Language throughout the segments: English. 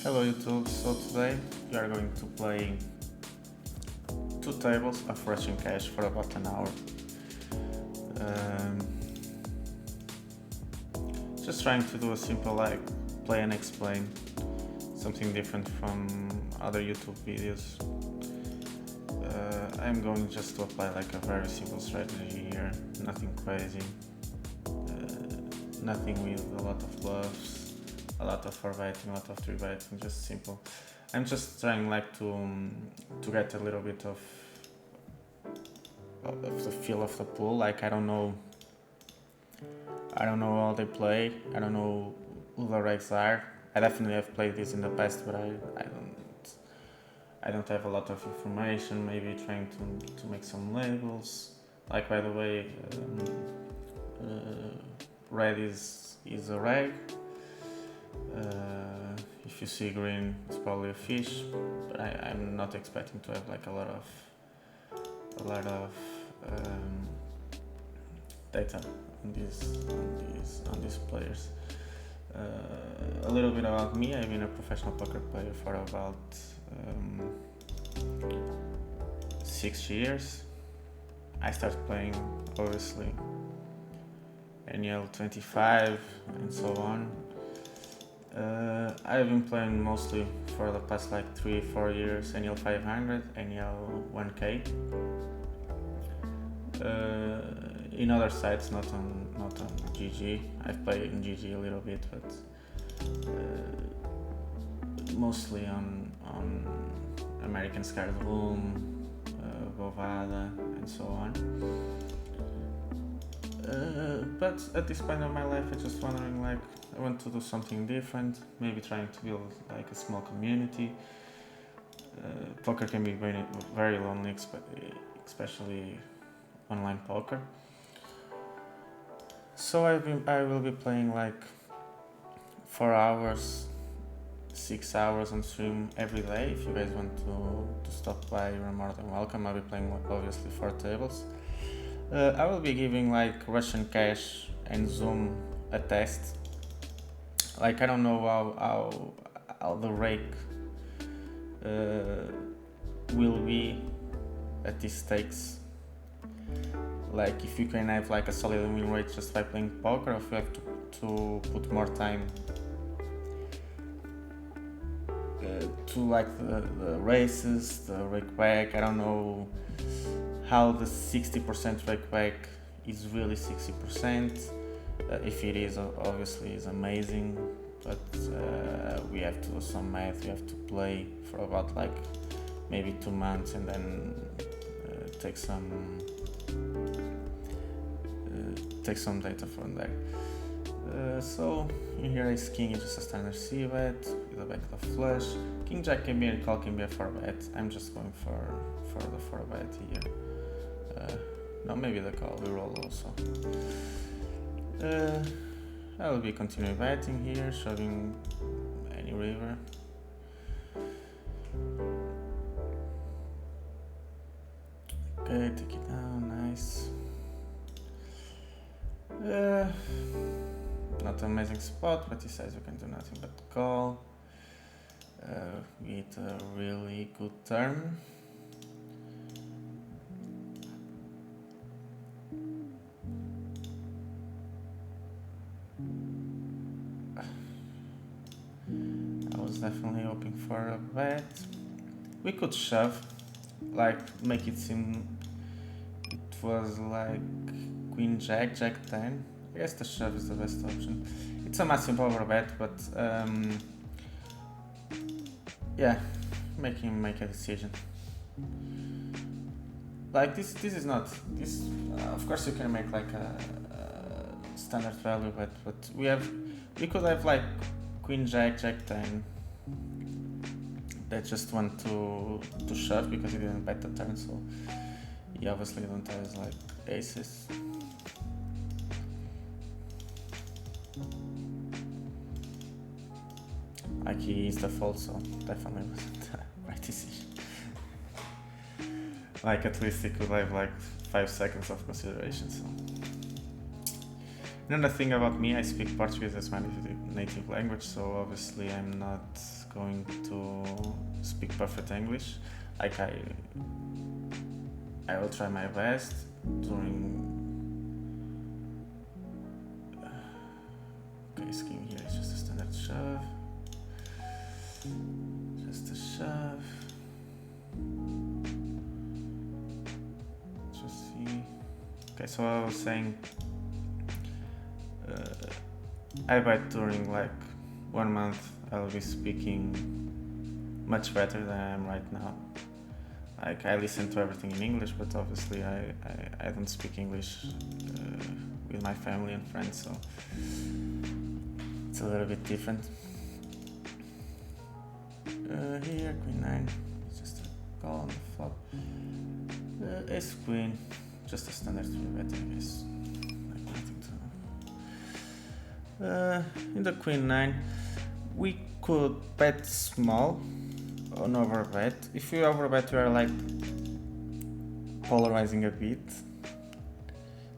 Hello YouTube, so today we are going to play 2 tables of Rush&Cash for about an hour. Just trying to do a simple like play and explain, something different from other YouTube videos. I'm going just to apply like a very simple strategy here, nothing crazy, nothing with a lot of bluffs, a lot of 4-betting, a lot of 3-betting, just simple. I'm just trying like to get a little bit of the feel of the pool. Like I don't know how they play. I don't know who the regs are. I definitely have played this in the past, but I don't have a lot of information. Maybe trying to make some labels. Like by the way, red is a reg. If you see green, it's probably a fish, but I'm not expecting to have like a lot of data on these players. A little bit about me. I've been a professional poker player for about 6 years. I started playing obviously NL 25 and so on. I've been playing mostly for the past like 3-4 years NL 500, NL 1K. In other sites, not on GG. I've played in GG a little bit, but mostly on American Skyroom, Bovada, and so on. But at this point of my life, I'm just wondering like I want to do something different, maybe trying to build like a small community. Poker can be very, very lonely, especially online poker. So I will be playing like 4 hours, 6 hours on stream every day. If you guys want to stop by, you're more than welcome. I'll be playing obviously 4 tables. I will be giving like Rush&Cash and Zoom a test. Like I don't know how the rake will be at these stakes. Like if you can have like a solid win rate just by playing poker, or if you have to put more time to like the races, the rake back. I don't know how the 60% rake back is really 60%. If it is, obviously is amazing, but we have to do some math. We have to play for about like maybe 2 months and then take some data from there. So in here is king is just a standard c-bet with a back of flush. King jack can be a call, can be a 4-bet. I'm just going for the 4-bet here. No, maybe the call, we roll also. I will be continuing betting here, shoving any river. Okay, take it down, nice. Not an amazing spot, but he says we can do nothing but call with a really good turn. I was definitely hoping for a bet. We could shove, like make it seem it was like Queen Jack, Jack 10. I guess the shove is the best option. It's a massive overbet, but yeah, make him make a decision. Like this is not this. Of course, you can make like a standard value bet, but we could have like Queen Jack, Jack 10. That just want to shove because he didn't bet the turn, so he obviously don't have like aces. Like he is the fault, so definitely wasn't the right decision. Like at least he could have like 5 seconds of consideration. So another thing about me, I speak Portuguese as my native language, so obviously I'm not going to speak perfect English. Like I will try my best during. Okay, scheme here is just a standard shove. Just a shove. Just see. Okay, so I was saying I bet during like 1 month I'll be speaking much better than I am right now. Like I listen to everything in English, but obviously I don't speak English with my family and friends, so it's a little bit different. Here, Queen 9, it's just a call on the flop. Ace Queen, just a standard 3-bet, I guess. Like nothing to. In the Queen 9, we could bet small on overbet. If you overbet, you are like polarizing a bit.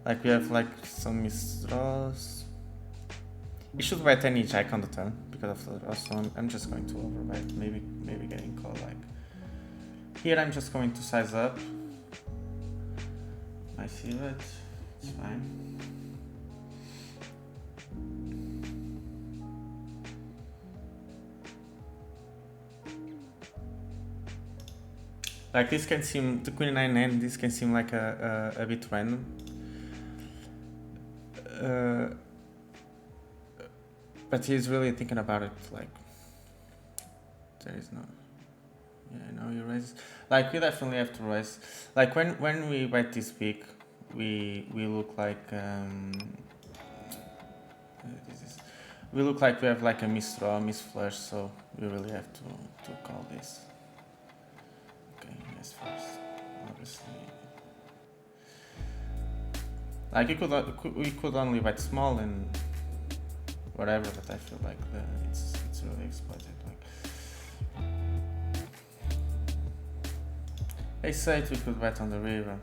Like we have like some misdraws. You should bet any jack on the turn because of the draw, so I'm just going to overbet. Maybe getting called. Like here, I'm just going to size up. I see that. It's fine. Like this can seem, the Queen 9 and this can seem like a bit random. But he's really thinking about it, like, there is no, yeah, no, you raise, like, we definitely have to raise, like, when we bet this big, we look like, we look like we have like a misdraw, misflush, so we really have to call this. Okay, yes, first, obviously. Like, we could only bet small and whatever, but I feel like it's really exploited. Like, Ace-8 we could bet on the river.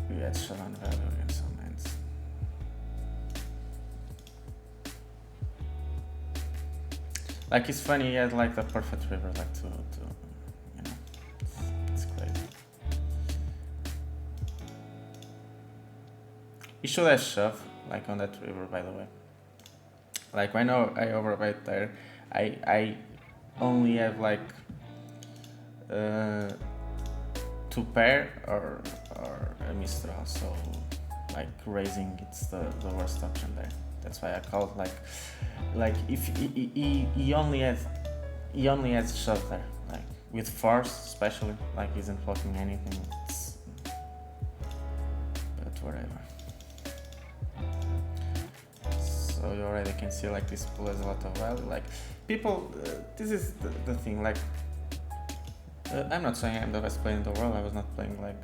We had showdown value against some hands. Like, it's funny, he had like the perfect river, like to you know, it's crazy. He should have shoved, like on that river, by the way. Like, I know I overbet there. I only have like 2 pair or a misdraw, so like raising it's the worst option there. That's why I called, like if he only has shove there, like with force especially, like he isn't blocking anything. But whatever. So you already can see like this pool has a lot of value. Like people, this is the thing. Like I'm not saying I'm the best player in the world. I was not playing like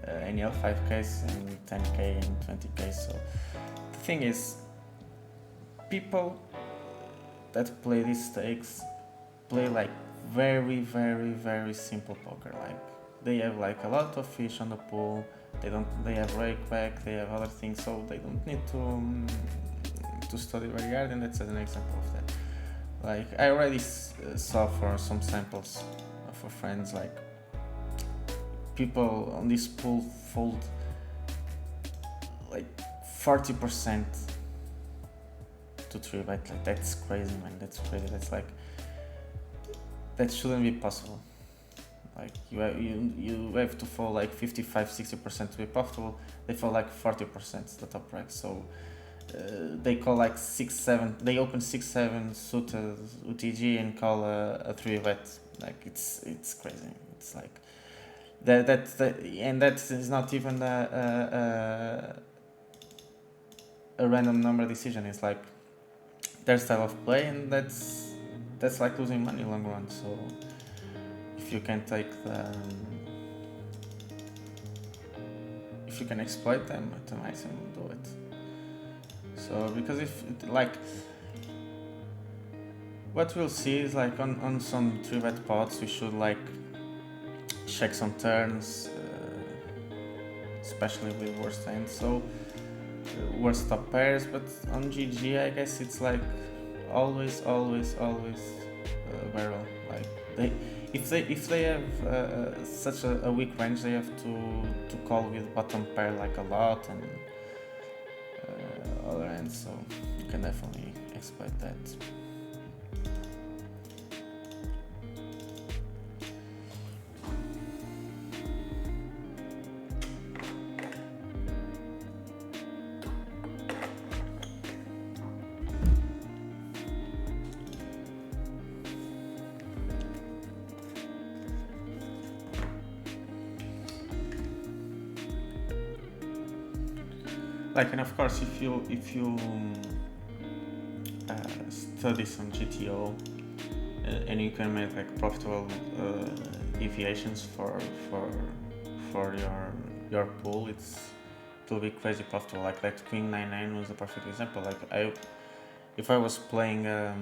NL 5Ks and 10K and 20K. So the thing is, people that play these stakes play like very, very, very simple poker. Like they have like a lot of fish on the pool. They have rake back. They have other things, so they don't need to study very hard. And that's an example of that. Like I already saw for some samples for friends, like people on this pool fold like 40% to 3-bet. Like that's crazy, man. That's crazy. That's like, that shouldn't be possible. Like you have to fall like 55-60% to be profitable. They fall like 40% the top rack. So they call like 6-7. They open 6-7 suited UTG and call a 3-bet. Like it's crazy. It's like that and that is not even a random number decision. It's like their style of play, and that's like losing money long run. So if you can take if you can exploit them to maximum, do it. So because if like what we'll see is like on some 3-bet pots we should like check some turns, especially with worst hands. So worst top pairs, but on GG I guess it's like always barrel. Like if they have such a weak range, they have to call with bottom pair like a lot and other ends, so you can definitely expect that. Like, and of course, if you study some GTO and you can make like profitable deviations for your pool, it will be crazy profitable. Like that Queen 9-9 was a perfect example. Like if I was playing a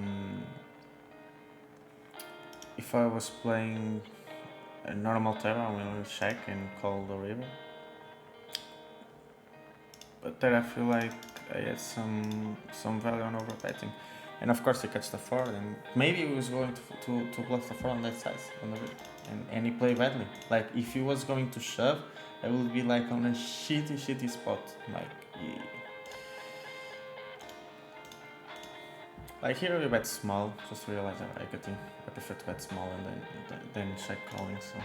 normal table, I will check and call the river. But there I feel like I had some value on overbetting, and of course he catch the 4, and maybe he was going to bluff the 4 on that side on the river, and he played badly. Like if he was going to shove, I would be like on a shitty spot. Like here we bet small. Just realize I prefer to bet small and then check calling. So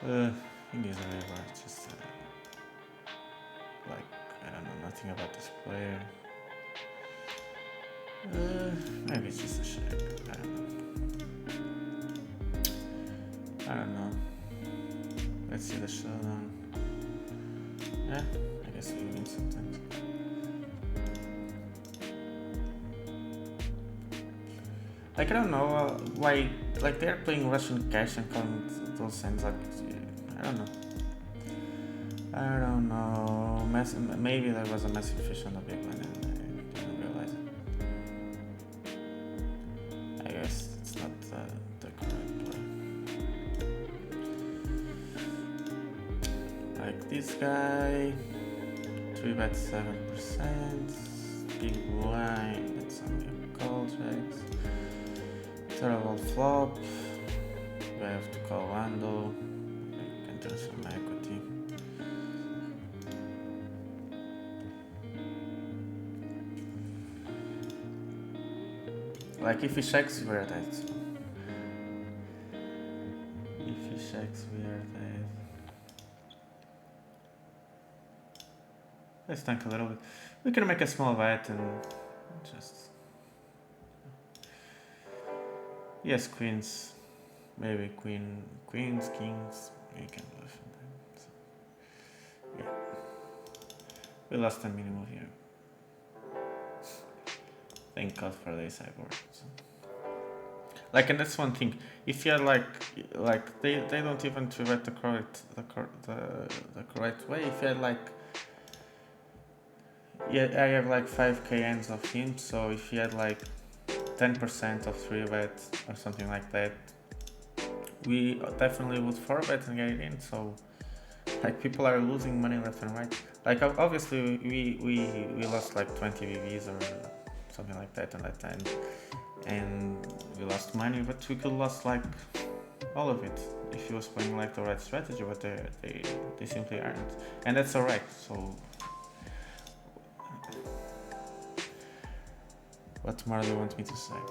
I think he's a river. It's just like I don't know nothing about this player. Maybe it's just a check. I don't know. Let's see the showdown. Yeah, I guess we win sometimes. Like I don't know why. Like they're playing Rush&Cash and calling those hands. Like I don't know. Maybe there was a massive fish on the big one and I didn't realize it. I guess it's not the correct play. Like this guy, 3-bet 7%, big blind, that's only a call checks. Terrible flop, we have to call Wando, I can turn some equity. Like if he checks, we're dead. If he checks, we are dead. Let's tank a little bit. We can make a small bet and just... Yes, queens. Maybe queens, kings. You can bluff them. So, yeah. We lost a minimum here. Thank God for the sideboard. So. Like, and that's one thing. If you're like they don't even treat the correct way. If you're like, yeah, I have like 5k ends of him. So if you had like 10% of 3-bet or something like that, we definitely would 4-bet and get it in. So like people are losing money left and right. Like obviously we lost like 20 VVs or something like that on that time, and we lost money, but we could lost like all of it if he was playing like the right strategy, but they simply aren't, and that's alright. So what more do you want me to say?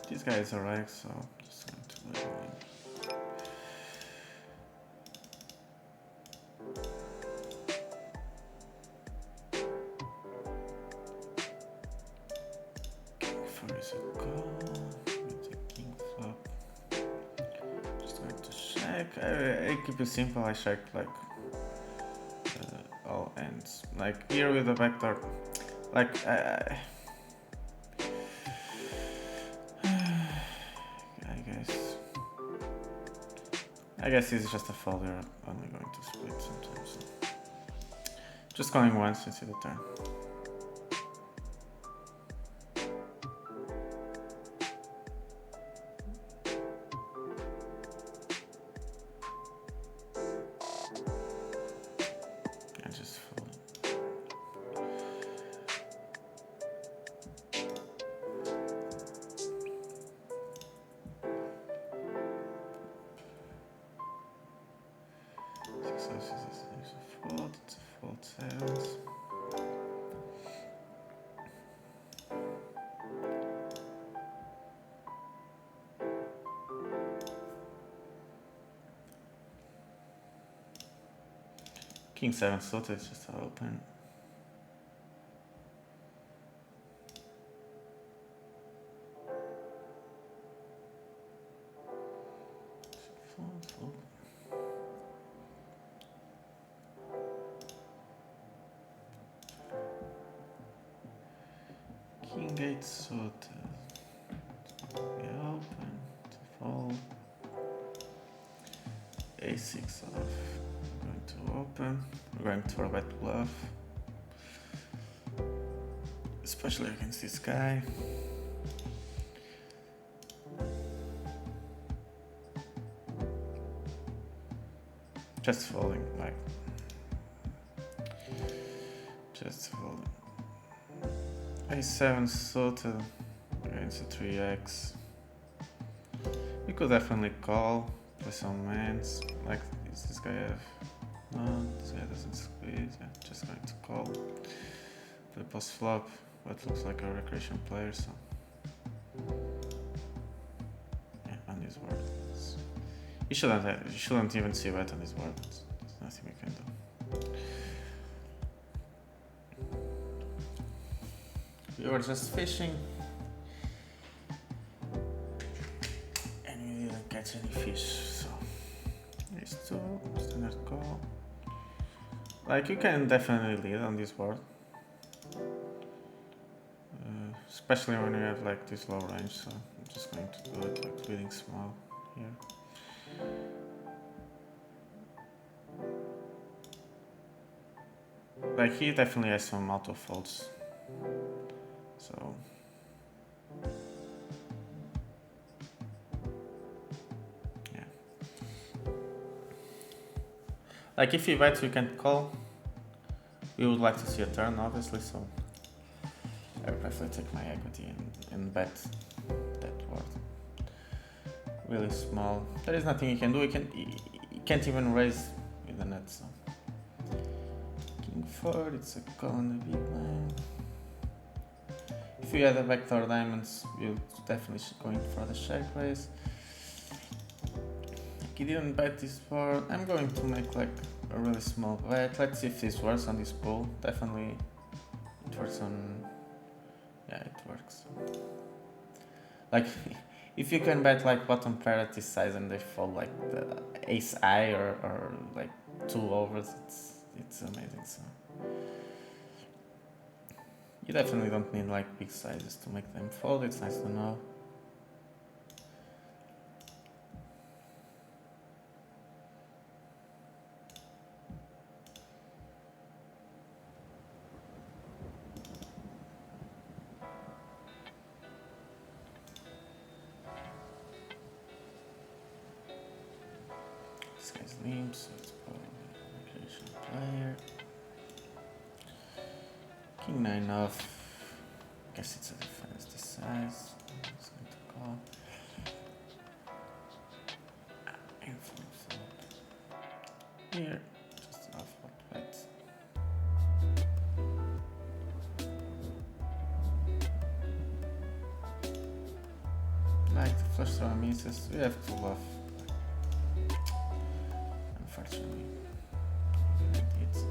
This guy is alright, so I'm just going to let him in. King 4 is a call. With the king flop. Just going to check. I keep it simple. I check like all ends. Like here with the backdoor, like I guess it's just a fold. You're only going to split sometimes. So. Just going once and see the turn. I just fold. It's a fold sevens. King 7 suited, it's just open. Fold. King 8 suited. We open to fold. A6 off. We're going to open. We're going to bet bluff. Especially against this guy. Just folding, like. Just folding. A7 suited against a 3x. We could definitely call, play some hands. Like, does this guy have? No, this guy doesn't squeeze. Yeah, just going to call. Play post flop, what looks like a recreation player, so. Yeah, on this board. You shouldn't even see bet on this board. There's nothing we can do. We were just fishing and we didn't catch any fish, so there's two, standard call. Like, you can definitely lead on this board, especially when you have like this low range, so I'm just going to do it like leading small here. Like, he definitely has some auto folds. So yeah. Like, if he bets, we can call. We would like to see a turn, obviously, so I would prefer take my equity and bet that board. Really small. There is nothing he can do. He can't even raise with the net, so. King 4, it's a call on the big line. If you had a backdoor diamonds, you're definitely going for the check raise. He didn't bet this board. I'm going to make like a really small bet. Let's see if this works on this pool. Definitely it works on. Yeah, it works. Like, if you can bet like bottom pair at this size and they fold like the ace high or like 2 overs, it's amazing. So you definitely don't need like big sizes to make them fold. It's nice to know. This guy's name, so it's probably a recreation player. King 9 off. Guess it's a defense this size. I'm just going to call. And flip. Here, just an off what bet. Like the flush draw misses, we have to bluff. Unfortunately. It's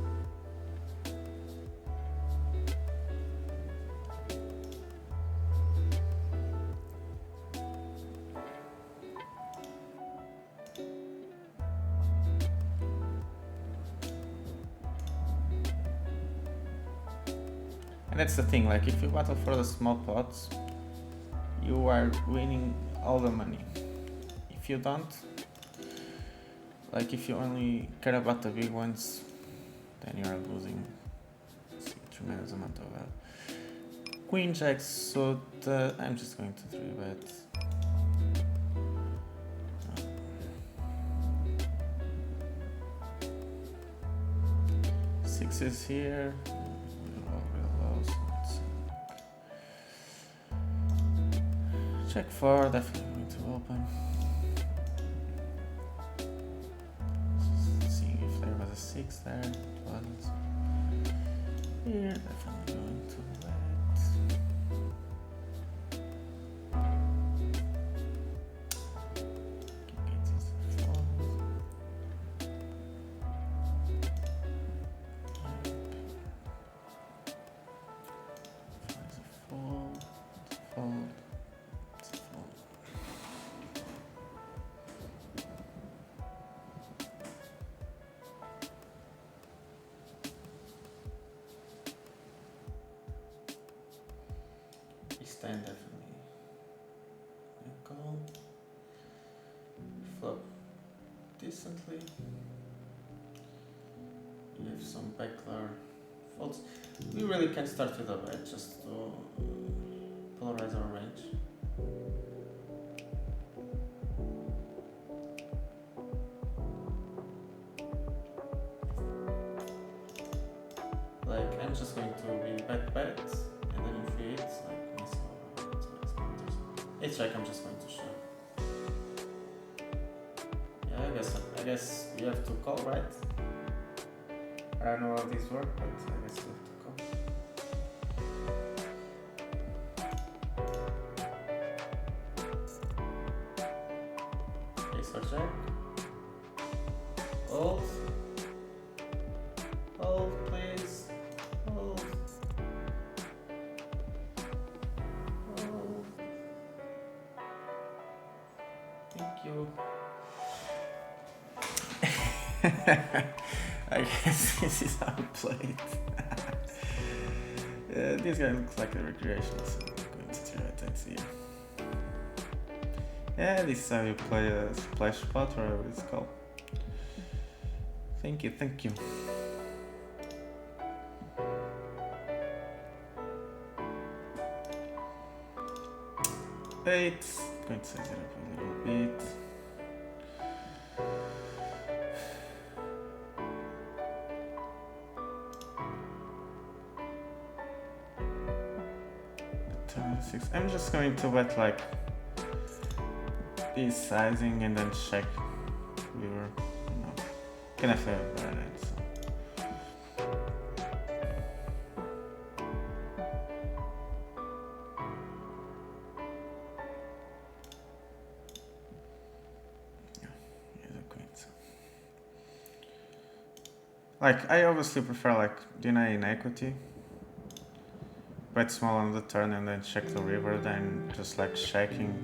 And that's the thing, like if you battle for the small pots, you are winning all the money. If you don't, like if you only care about the big ones, then you are losing a tremendous amount of value. Queen jack suit, I'm just going to 3-bet. Sixes here, we're all real low, so let's check 4, definitely going to open. Seeing if there was a 6 there, it wasn't. Here, definitely going to bet. Stand definitely. Call. Flop decently. You have some backdoor folds. We really can start with a bet just to polarize our range. Like I'm just going to be bet, and then if we hit, like it's like I'm just going to show. Yeah, I guess you have to call, right? I don't know how these work, but I guess you have to call. Ace or jack. Hold. Hold, please. Hold. Thank you. I guess this is how we play it. This guy looks like a recreational, so I'm going to try it here. Yeah, this is how you play a splash pot, or whatever it's called. Thank you. 8. Going to size it up a little bit. Turn 6. I'm just going to bet like this sizing and then check. We were, can I feel it better? Like, I obviously prefer like deny in equity, bet small on the turn and then check the river, than just like checking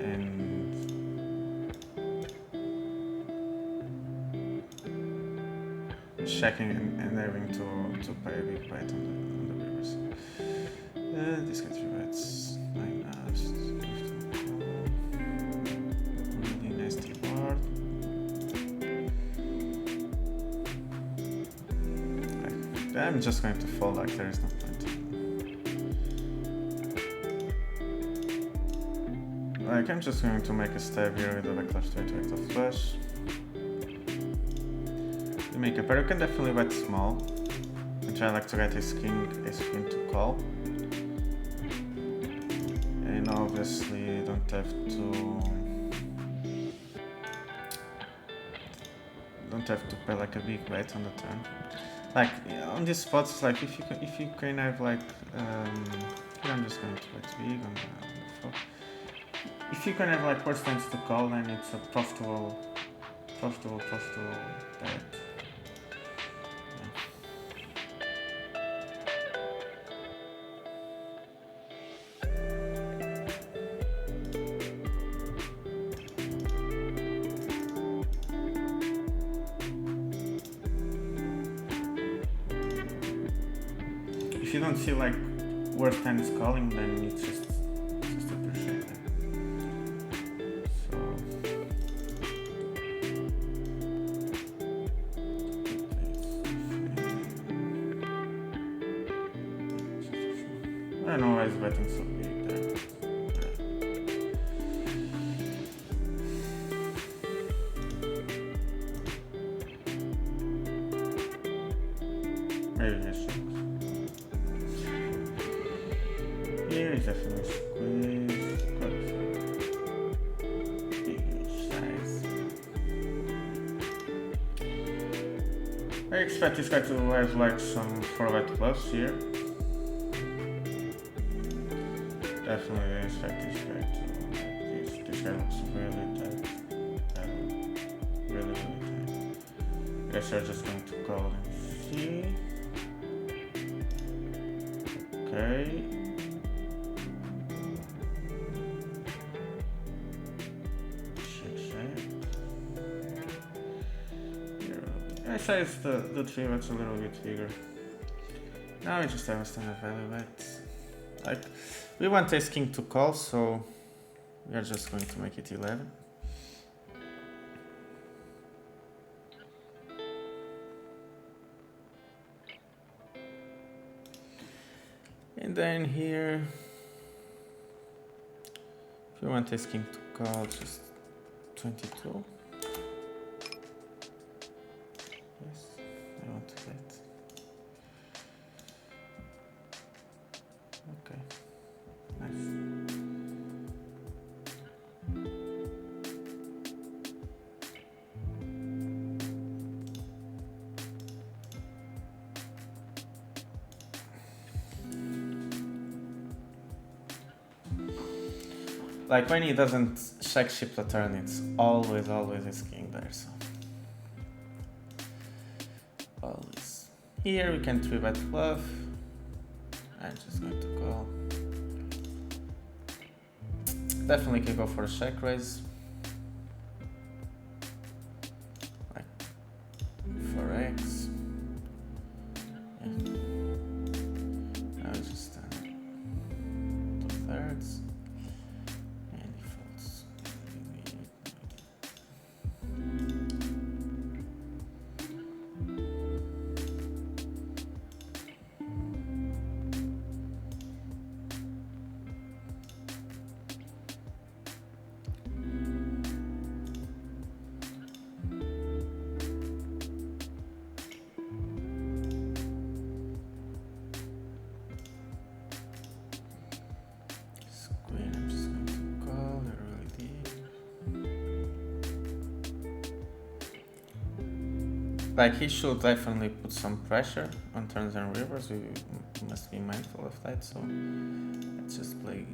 and and having to pay a big bet on the rivers. This gets 3 bets, 9 ups, really nasty board. I'm just going to fold, like there is no point. Like I'm just going to make a stab here with the backlash to act of flush. You make a pair, you can definitely bet small and try like to get ace king to call. And obviously you don't have to pay like a big bet on the turn. Like on these spots, like if you can have like here I'm just going to bet big on the flop. If you can have like worse times to call, then it's a profitable bet. If if you don't see like worst time is calling, then it's just appreciate that. So I don't know why it's betting so big there. Maybe this sucks. Here is definitely squeeze. Big size. I expect this guy to have like some 4-bet plus here. Definitely expect this guy to. This guy looks really tight. Really tight. Guess we're just going to call and see. Okay. I size the 3-bet's a little bit bigger. Now we just have a standard value bet. Like, we want ace king to call, so we are just going to make it 11. And then here, if you want ace king to call, just 22. Yes, I want to bet. Okay, nice. Like when he doesn't check ship the turn, it's always his king there, so. Always. Here we can 3-bet bluff. I'm just going to call. Definitely can go for a check raise. Like 4x. Yeah. Now it's just 2/3. And he folds. I'm just going to call it really deep. Like he should definitely put some pressure on turns and rivers. We must be mindful of that. So let's just play.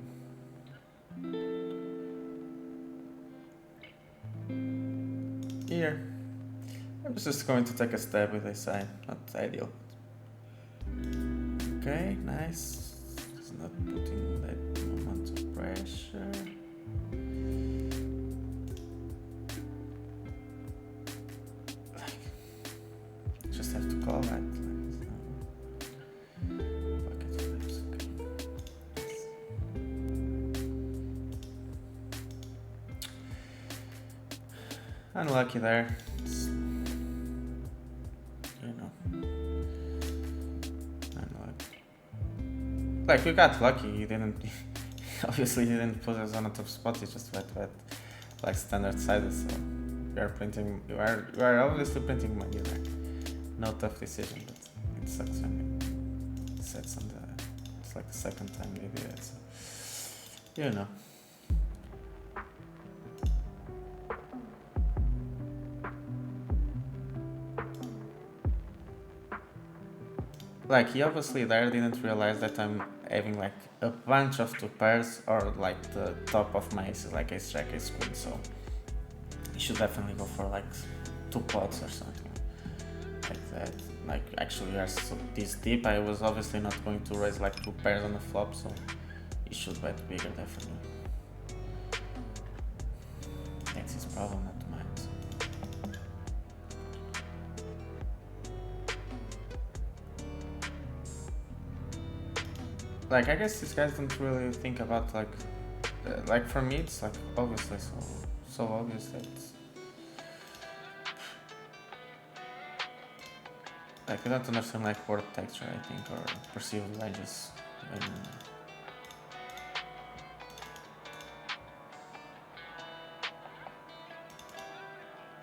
Here, I'm just going to take a stab with this side. Not ideal. Okay, nice. It's not putting that amount of pressure. Like, just have to call that. Pocket flips, okay. Nice. Unlucky there. It's, you know. Like we got lucky, he didn't obviously he didn't put us on a top spot, he just went like standard sizes, so we are obviously printing money there. No tough decision, but it sucks when it sets on the it's like the second time we did it, so you know. Like he obviously there didn't realize that I'm having like a bunch of 2 pairs or like the top of my aces, like ace jack, ace queen, so you should definitely go for like 2 pots or something like that. Like actually we are so this deep, I was obviously not going to raise like 2 pairs on the flop, so you should bet bigger definitely. That's his problem, not mine. like I guess these guys don't really think about like for me it's like obviously so obvious that like I don't understand like word texture I think or perceived ranges when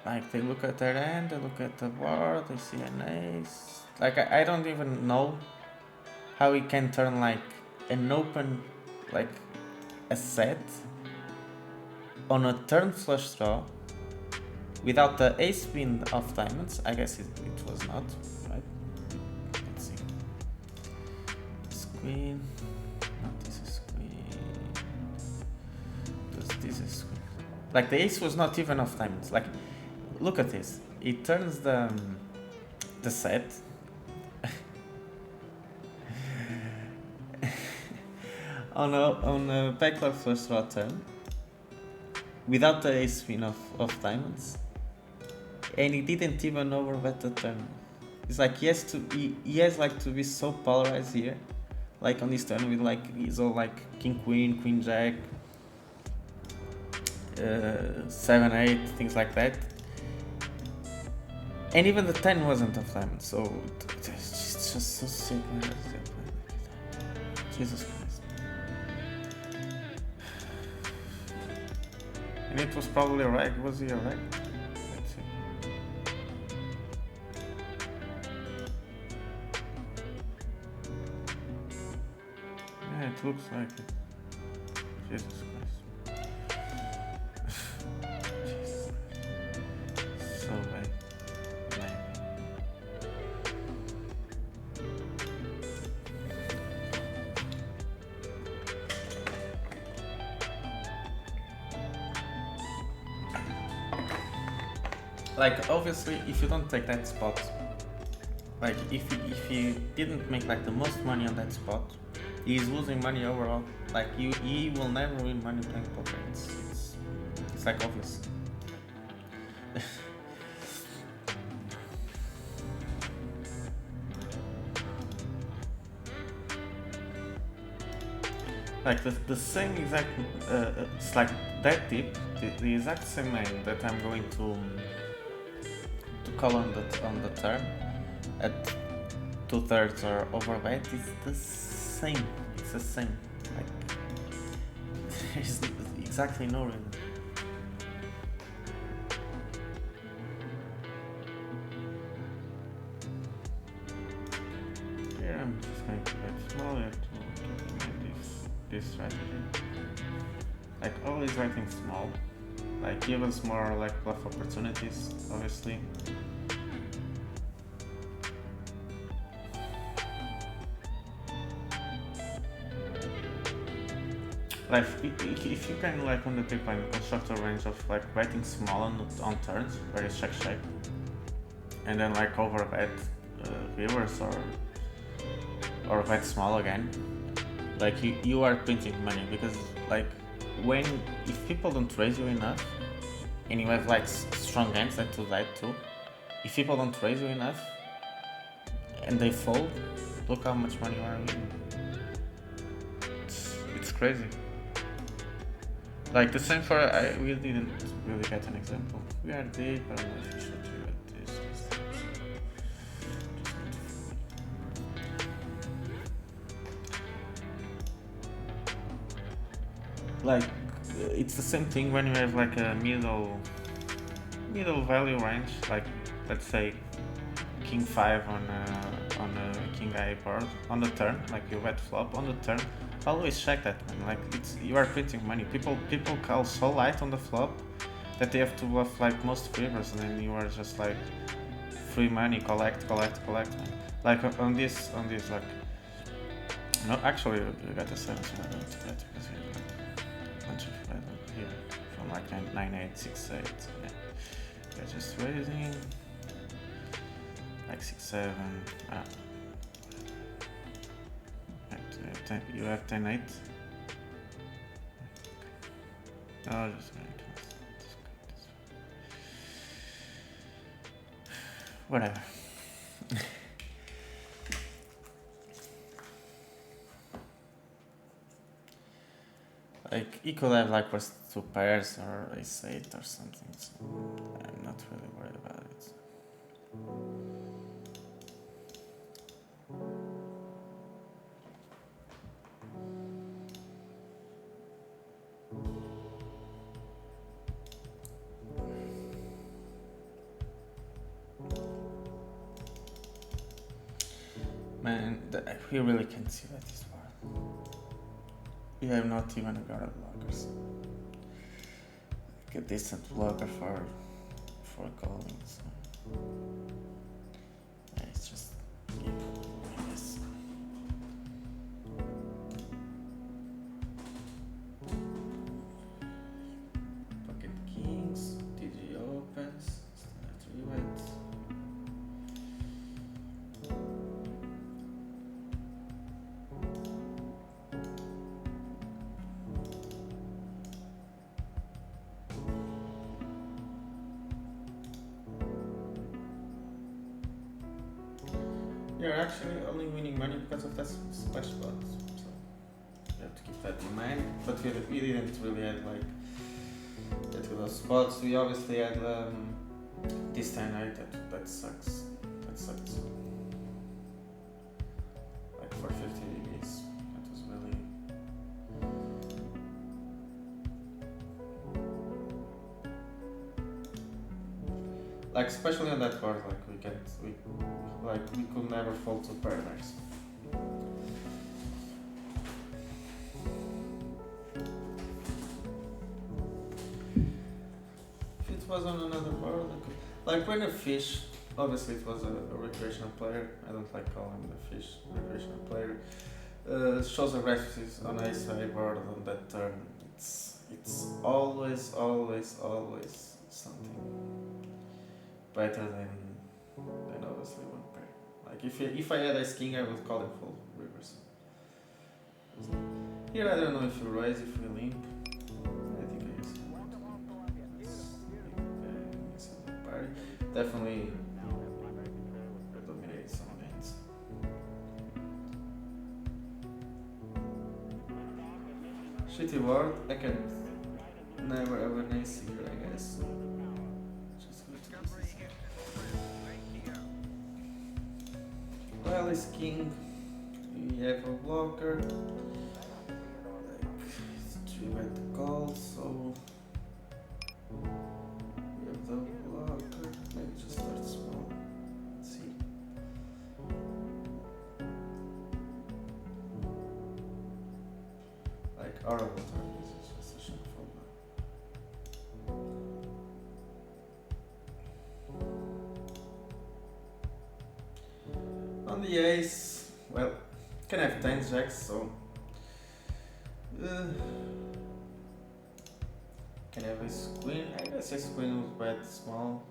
like they look at their end, they look at the board, they see an ace. Like I don't even know how we can turn like an open like a set on a turn flush draw without the ace being off diamonds. I guess it was not, right? Let's see. This queen. No, this is queen. This is queen. Like the ace was not even off diamonds. Like look at this. It turns the set on a backlog flush draw turn without the ace queen of diamonds, and he didn't even overbet the turn. It's like he has like to be so polarized here, like on this turn with like he's all like king queen, queen jack, 7-8, things like that. And even the 10 wasn't off diamonds, so it's just so sick. Jesus Christ. And it was probably a rag. Was he a rag? Let's see. Yeah, it looks like it. Jesus Christ. Jesus Christ. So bad. Like obviously if you don't take that spot, like if he didn't make like the most money on that spot, he's losing money overall. Like he will never win money playing poker. It's like obvious. Like the same exact it's like that tip, the exact same hand that I'm going to call on the turn at 2/3 or overbet is the same. It's the same. Like there's exactly no reason. Here I'm just going to bet smaller to keep this strategy. Like always writing small. Like give us more like bluff opportunities, obviously. Like if you can like on the big blind construct a range of like betting small on turns where you check, and then like overbet rivers or bet small again, like you are printing money because like if people don't raise you enough and you have like strong hands that do that too, if people don't raise you enough and they fold, look how much money you are winning. It's crazy. Like the same for we didn't really get an example. We are deep. I don't know if you should do this. Like it's the same thing when you have like a middle value range. Like let's say king 5 on a king I board on the turn. Like you bet flop on the turn. Always check that, man. Like you are printing money. People call so light on the flop that they have to bluff like most rivers, and then you are just like free money, collect, man. Like on this like no, actually you got a 7, so I'm going to bet because you have a bunch of bet here from like 9-8, 6-8. Yeah, you're just raising like 6-7. You have 10-8? No, just going to whatever. Like he could have like worse two pairs or ace eight or something. So I'm not really worried about it. Man, we really can't see that this far. We have not even got a blockers. Like a decent blocker for calling. So yeah, it's just keep doing this. Pocket kings, DG opens, standard three bet. You're actually only winning money because of that splash spot, so you have to keep that in mind. But we didn't really have like that with those spots. We obviously had this time night that sucks. That sucks. Like for 50 degrees, that was really. Like especially on that board, like we could never fall to paradise. If it was on another board, like when a fish, obviously it was a recreational player. I don't like calling him a fish, recreational player. Shows aggressive on ace high board on that turn. It's always something better than obviously one pair. Like if I had ace king, I would call it full reverse. Here I don't know if you raise, if you limp. I think I use the party. Definitely dominate some hands. Shitty word, I can never ever nice here, I guess. Well, is king. We have a blocker. Like it's 3-bet call, so we have the blocker. Maybe just start small. Let's see. Like horrible turn. This is just a shuffle. On the ace, well, can have 10 jacks, so can have ace queen. I guess ace queen would bet small.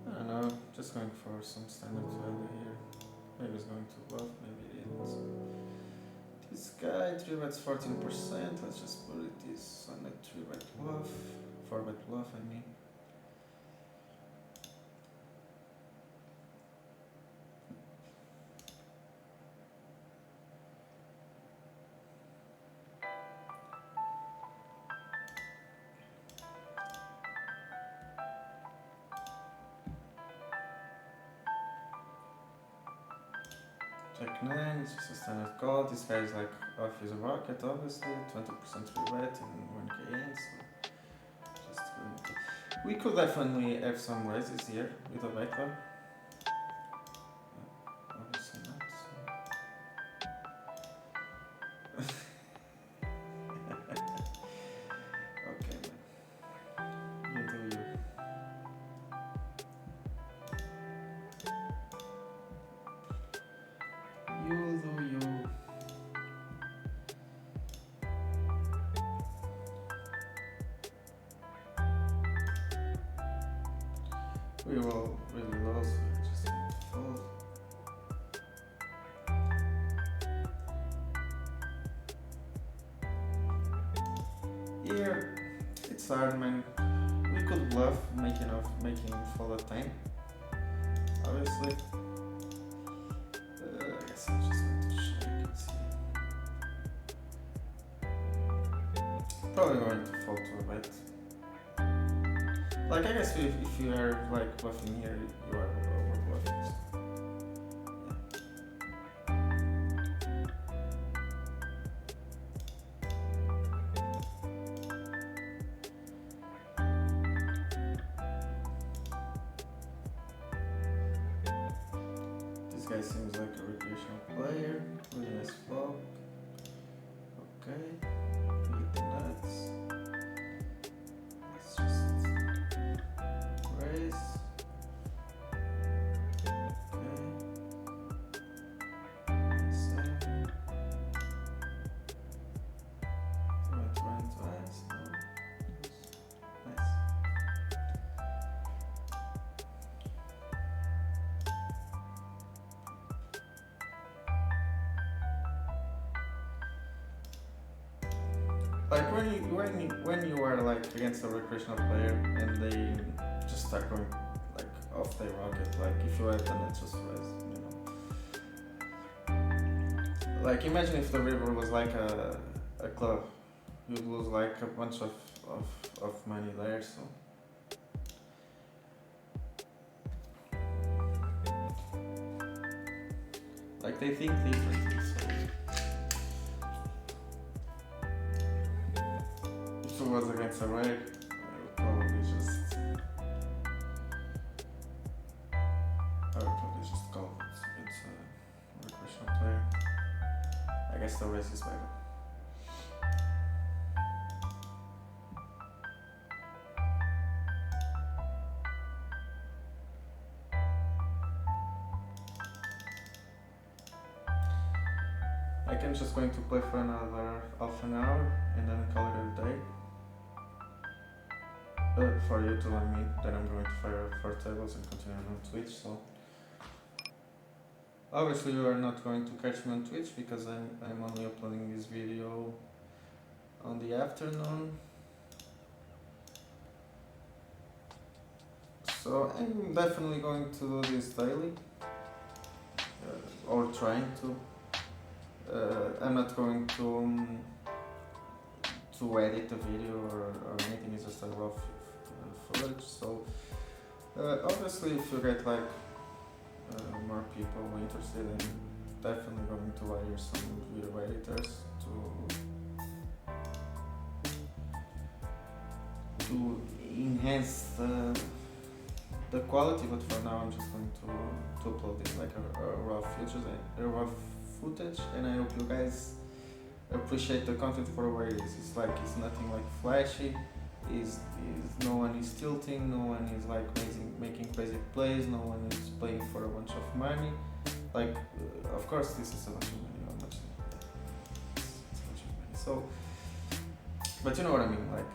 I don't know, just going for some standard value here. Maybe it's going to bluff, maybe it isn't. This guy 3-bets 14%. Let's just put it this on a 3-bet bluff, 4-bet bluff. I mean. Check 9, it's just a standard call. This guy is like off his rocket, obviously, 20% free bet in 1k in, so just going to. We could definitely have some raises here with a backdoor. Obviously not. So. Okay, man. You do you. You do you. We were all really low, so we just need to fold. Here, it's hard, man. We could bluff, making him fold at time. Obviously. I guess I'm just going to shake and see. probably going to fall to a bet. Like I guess if you are like bluffing here, you are over bluffing. So. This guy seems like a recreational player. Really nice flop. Okay. Hit the nuts. Let's just raise. Okay. 7. Do I run twice? No. Nice. Like when you are like against a recreational player and they just start going like off their rocket, like if you have the nuts, just raise, you know. Like imagine if the river was like a club, you'd lose like a bunch of money there. So like they think differently. So if it was against a reg, I would probably just call it. It's a recreational player. I guess the race is better. I'm just going to play for another half an hour and then call it a day. For you to let me, then I'm going to fire 4 tables and continue on Twitch. So obviously you are not going to catch me on Twitch because I'm only uploading this video on the afternoon. So I'm definitely going to do this daily, or trying to. I'm not going to edit the video or anything. It's just a raw footage. So obviously, if you get like more people interested, I'm definitely going to hire some video editors to enhance the quality. But for now, I'm just going to upload it like a raw footage, and I hope you guys appreciate the content for where it is. It's nothing like flashy. No one is tilting, no one is like making crazy plays, no one is playing for a bunch of money. Like of course this is a bunch of money, how much? It's a bunch of money. So, but you know what I mean. Like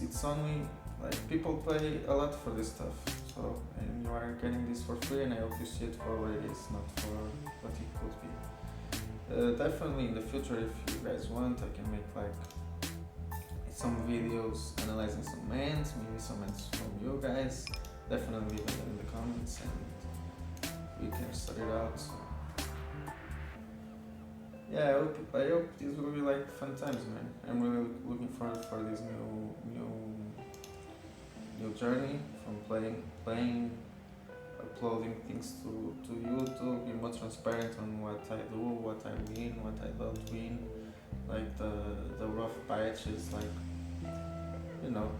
it's only like people pay a lot for this stuff. So, and you are getting this for free, and I hope you see it for what it is, not for what it could be. Definitely in the future, if you guys want, I can make like some videos analyzing some hands, maybe some hands from you guys. Definitely leave it in the comments and we can sort it out. So yeah, I hope this will be like fun times, man. I'm really looking forward for this new journey from playing, uploading things to YouTube, be more transparent on what I do, what I win, what I don't win, like the rough patches, like, you know,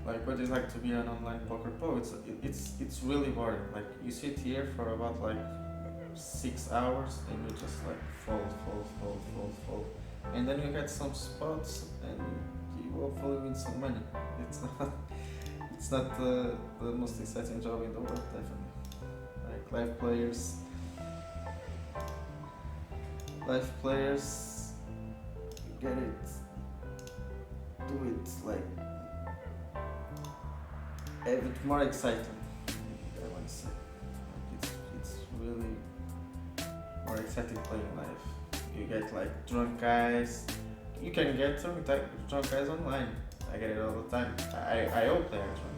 like what it's like to be an online poker pro. It's really boring. Like you sit here for about like 6 hours and you just like fold, and then you get some spots and you hopefully win some money. It's not the most exciting job in the world, definitely. Like live players get it, do it, like have it more exciting, I want to say. Like it's really more exciting playing live. You get like drunk guys. You can get drunk guys online. I get it all the time. I hope they are drunk.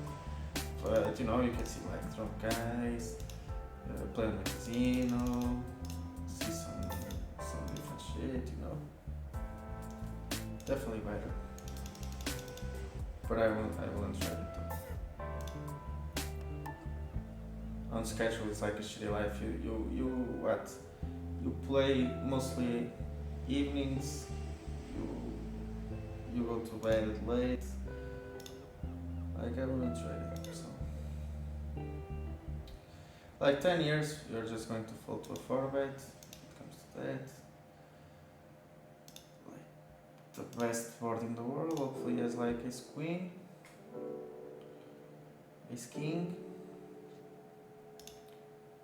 But you know, you can see like drunk guys, play on the casino, see some different shit, you know. definitely better. But I won't try it though. On schedule it's like a shitty life. You what? You play mostly evenings. You go to bed late. Like I wouldn't trade it. So like 10 years, you're just going to fall to a 4-bet. It comes to that. Like the best board in the world. Hopefully, has like ace queen, ace king.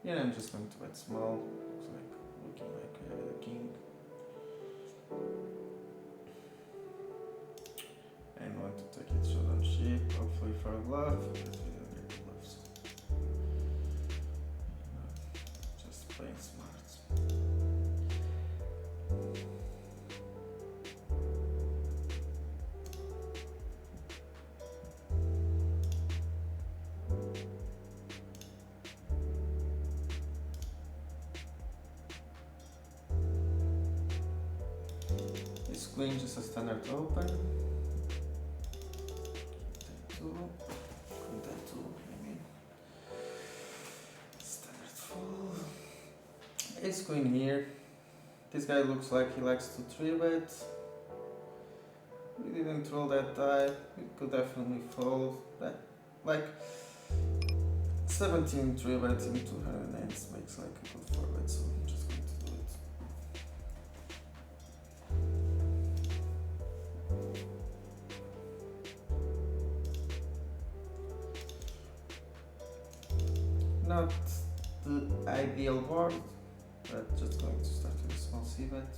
Yeah, I'm just going to bet small. Looks like looking like we have a king. And want to take it short on chip, hopefully for a bluff, but we don't get the bluffs. Just playing smart. This queen just a standard open. Ace queen here. This guy looks like he likes to 3-bet. We didn't roll that die. We could definitely fold. That like 17 3-bets in 200 hands makes like a good 4-bet, so I'm just going to do it. Not the ideal board, but just going to start with a small c-bet.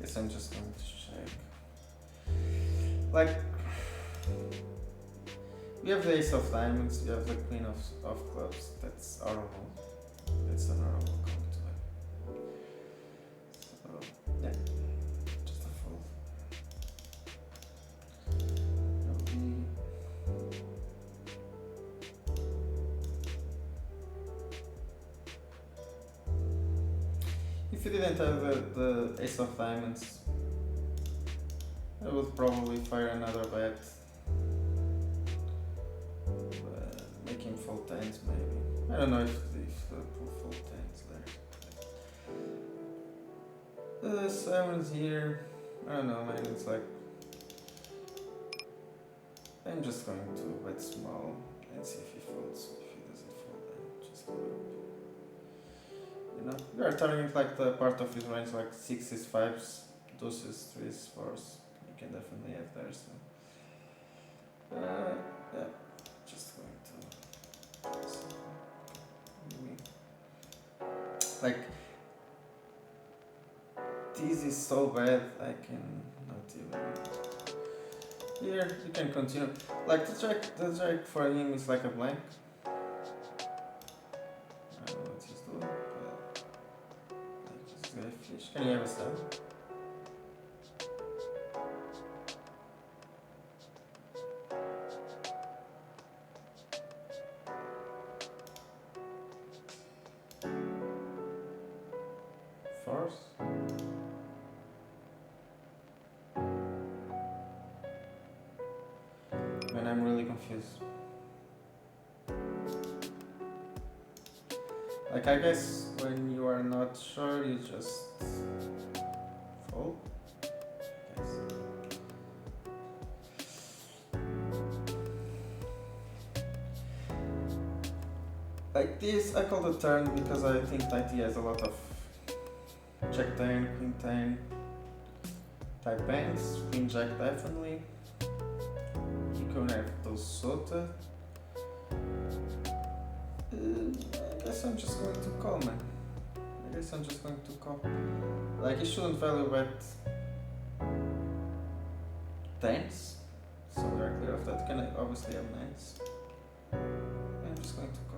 Guess I'm just going to check. Like, we have the ace of diamonds, we have the queen of clubs. That's horrible. It's an horrible combo to have. So, yeah, just a fold. If you didn't have the ace of diamonds, I would probably fire another bet. Make him fold tens maybe. I don't know if pull fold tens there. The sevens here. I don't know, maybe it's like I'm just going to bet small and see if he folds. If he doesn't fold, then just give up. You know, we are targeting like the part of his range like 6s, 5s, deuces, 3s, 4s. You can definitely have there. So, yeah, just going to. Like, this is so bad, I can not even. Here, you can continue. Like, the jack for him is like a blank. I don't know what he's doing, but. Like, this guy fish. Can you have a 7? Fours? Man, I'm really confused. Like, I guess when you are not sure, you just fold. I guess. Like this, I call the turn because I think that he has a lot of Jack 10, Queen 10 type hands, Queen Jack definitely. You can have those Sota. I guess I'm just going to call, man. I guess I'm just going to call. Like, you shouldn't value bet tens, so we are clear of that. Can I obviously have nines? I'm just going to call.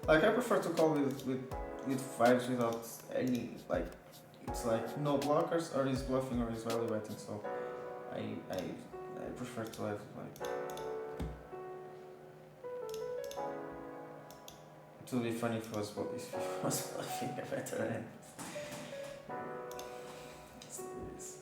Like I prefer to call with fives without any like it's like no blockers or he's bluffing or he's value betting. So I I I prefer to have like it would be funny if he was bluffing a better end. It's-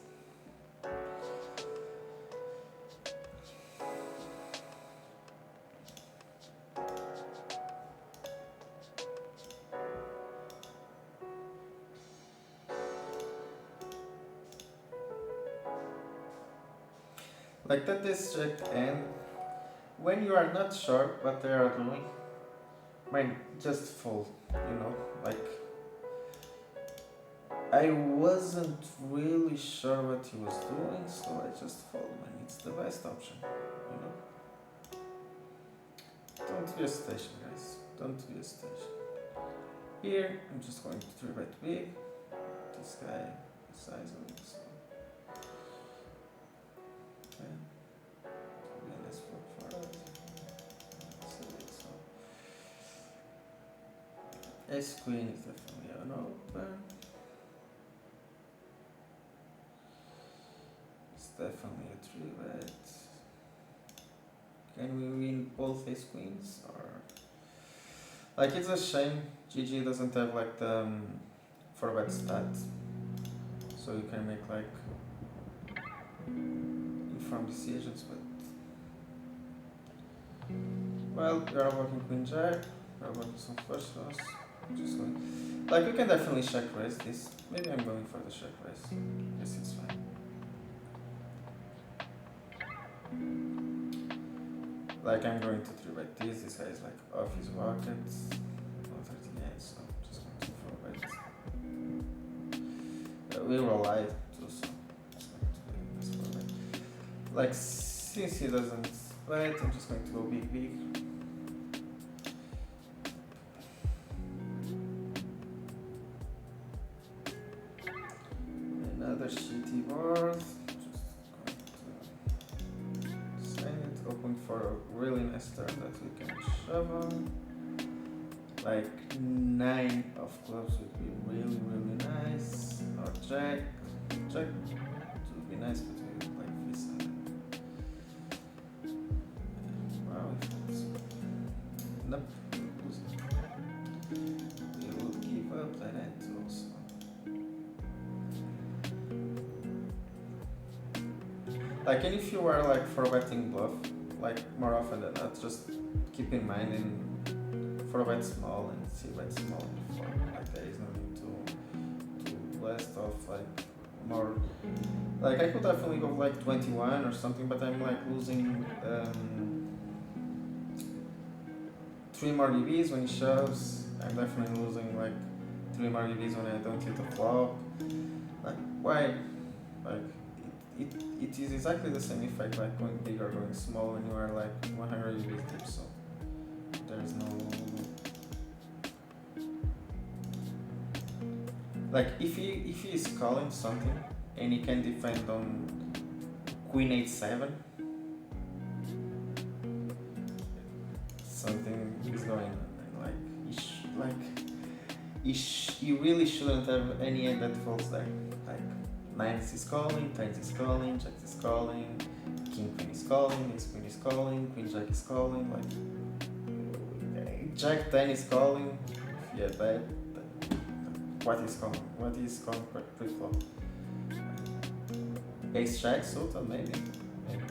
Like that district and when you are not sure what they are doing, might just fold, you know, like I wasn't really sure what he was doing, so I just fold when it's the best option, you know. Don't be a station, guys. Don't be a station. Here, I'm just going to 3-bet big. This guy, the size of it, so. Okay. Then let's flop for us. So. Ace queen is definitely an open. It's definitely a 3-bet. Can we win both ace queens or like it's a shame GG doesn't have like the 4-bet stat, so you can make like informed decisions. But well, we are working queen jack. We are working some flush draws. Just going like we can definitely check raise this. Maybe I'm going for the check raise. Yes, it's fine. Like I'm going to 3-bet this. This guy is like off his pockets. 138, so I'm just going to 4-bet. We roll live too, so it's going to be 4-bet. Like since he doesn't bet, I'm just going to go big big. Another shitty board. Hoping for a really nice turn that we can shove on. Like 9 of clubs would be really nice. Or jack. Jack would be nice, but we would like this. Wow, nope, we will give up that end also. Like, and if you are like for betting bluff, like more often than not, just keep in mind in for bet small and see bet small before. Like there is no need to blast off like more. Like I could definitely go like 21 or something, but I'm like losing 3 more EVs when he shoves. I'm definitely losing like 3 more EVs when I don't hit the flop. Like why? Like it is exactly the same effect like going big or going small when you are like 100 EV deep, so there's no like if he is calling something and he can defend on queen 8-7, something is going on and like he really shouldn't have any end that falls there. Like 9s is calling, 10s is calling, jack is calling, king queen is calling, ace queen is calling, queen jack is calling, like jack 10 is calling. If you have that, what is calling? What is calling pre-flop? Ace jack suited maybe. Maybe.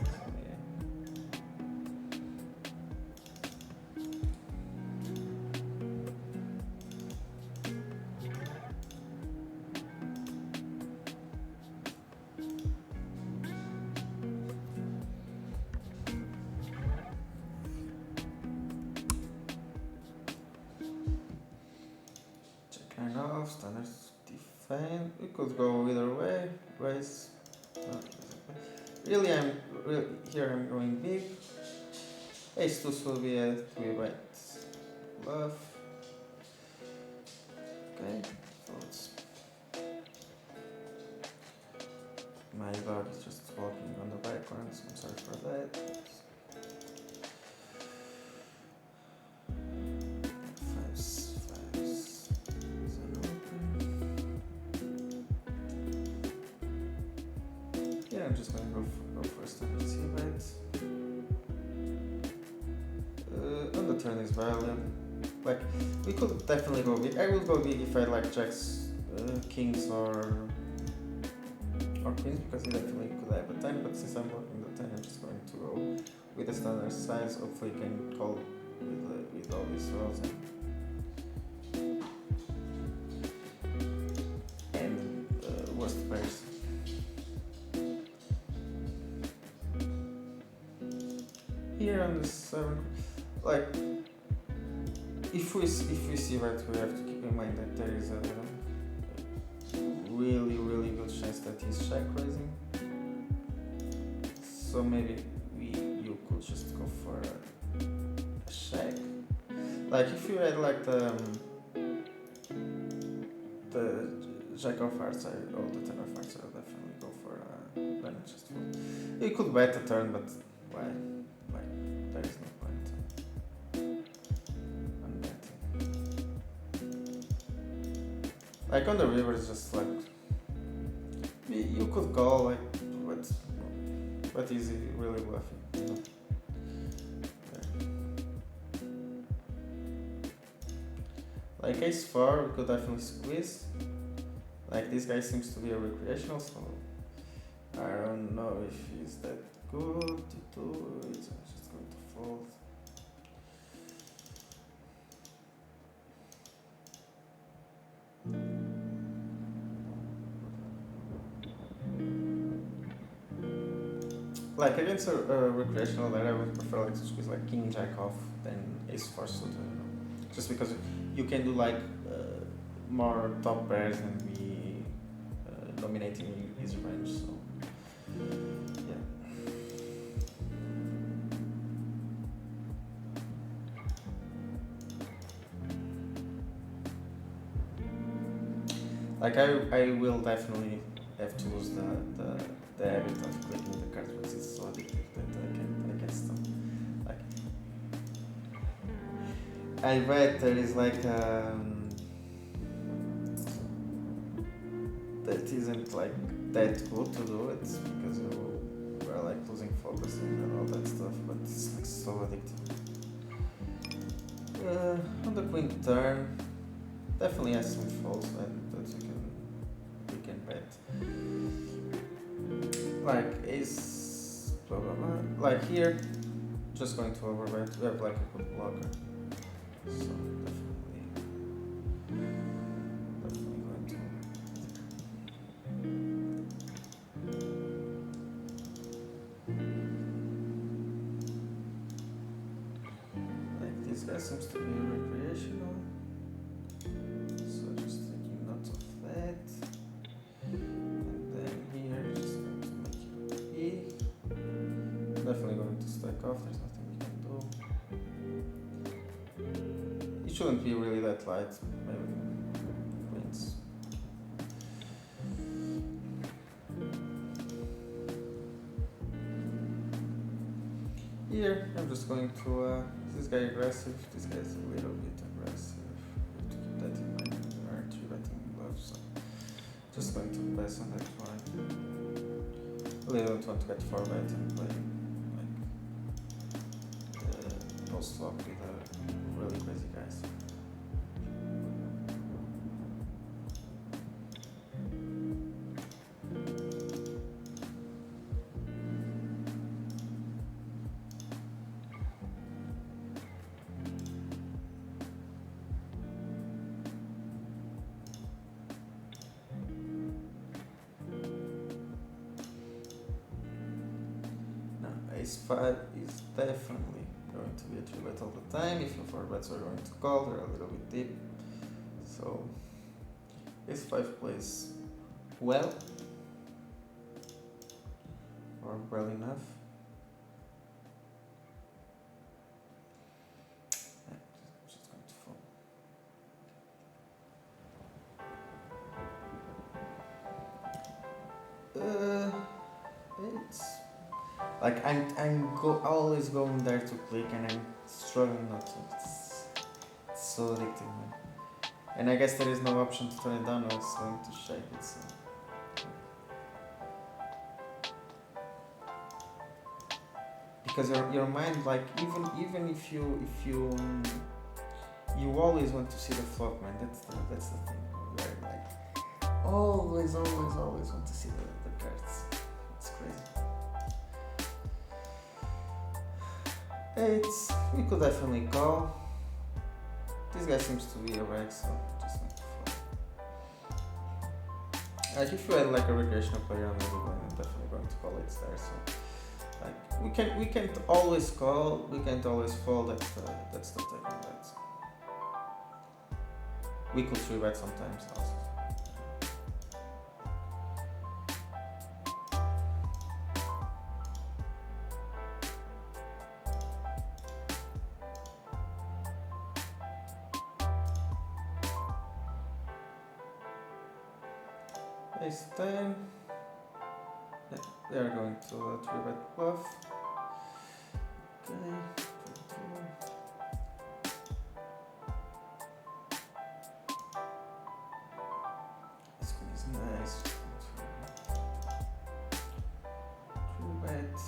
So, yeah. Kind of standard defend. We could go either way. Raise. Really, here. I'm going big. Ace 2 will be a 3-bet bluff. Okay, so it's my dog is just walking on the background, so I'm sorry for that. 5, I'm just gonna go first and see bet. On the turn is valid. Like, we could definitely go big. I will go big if I like jacks, kings or queens, because he definitely could have a 10, but since I'm blocking the 10, I'm just going to go with the standard size. Hopefully he can call with all these rolls and worst pairs. Here on this 7, like, if we see right, we have to keep in mind that there is a really good chance that he's check raising. So maybe you could just go for a check. Like if you had like the jack of hearts or the 10 of hearts, I'll definitely go for then just fold. You could bet a turn, but why? Like there is no point on betting. Like on the river, it's just like you could call like, but is he really bluffing? You know? Like ace 4, we could definitely squeeze. Like this guy seems to be a recreational, so I don't know if he's that good to do it. I'm just going to fold. Like against a recreational that I would prefer like to squeeze like king jack off than ace 4 suited, you know? Just because you can do like more top pairs and be dominating his range, so yeah. Like I will definitely have to lose the habit of clicking the cards because it's so addictive that I can't stop. Like I read there is like that isn't like that good to do it because you are like losing focus and all that stuff, but it's like so addictive. On the queen turn, definitely has some folds that we can bet. Like ace blah blah blah. Like here, just going to overbet. We have like a good blocker, so definitely going to. Like this guy seems to be recreational, so just taking note of that. And then here, just going to make it E. Definitely going to stack off, there's nothing we can do. It shouldn't be really that light, maybe queens. Here, I'm just going to, is this guy aggressive? This guy is a little bit aggressive. We have to keep that in mind when we are 3-betting bluffs. So just going to pass on that one. Really don't want to get 4-bet and play like post flop with a really crazy guys. Ace 5 is definitely going to be a 3-bet all the time. If your 4-bets are going to call, they're a little bit deep. So Ace 5 plays well, or well enough. I'm just going to fold. It's like I'm always going there to click and I'm struggling not to. It's so addictive, man. And I guess there is no option to turn it down or it's going to shake it, so. because your mind, like, even if you always want to see the flop, man. That's the thing. Right? Like, always want to see the cards. It's crazy. We could definitely call. This guy seems to be a wreck, so just need to fold. Like, if you had like a recreational player on the league, I'm definitely going to call it there. So like, we can't always call, we can't always fold. That's the take on that. We could 3-bet sometimes also. Ace 10. They are going to 3-bet bluff. Okay. This one is nice. 3-bet.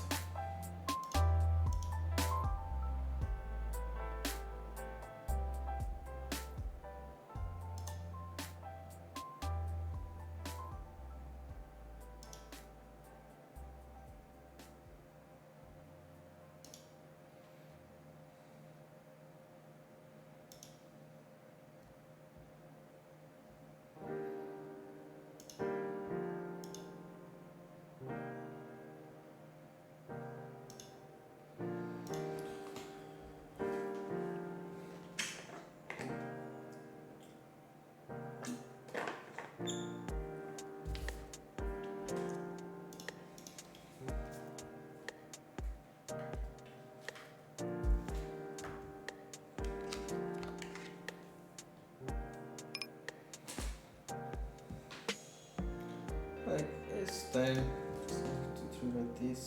Like, ace 10. Just to 3-bet this.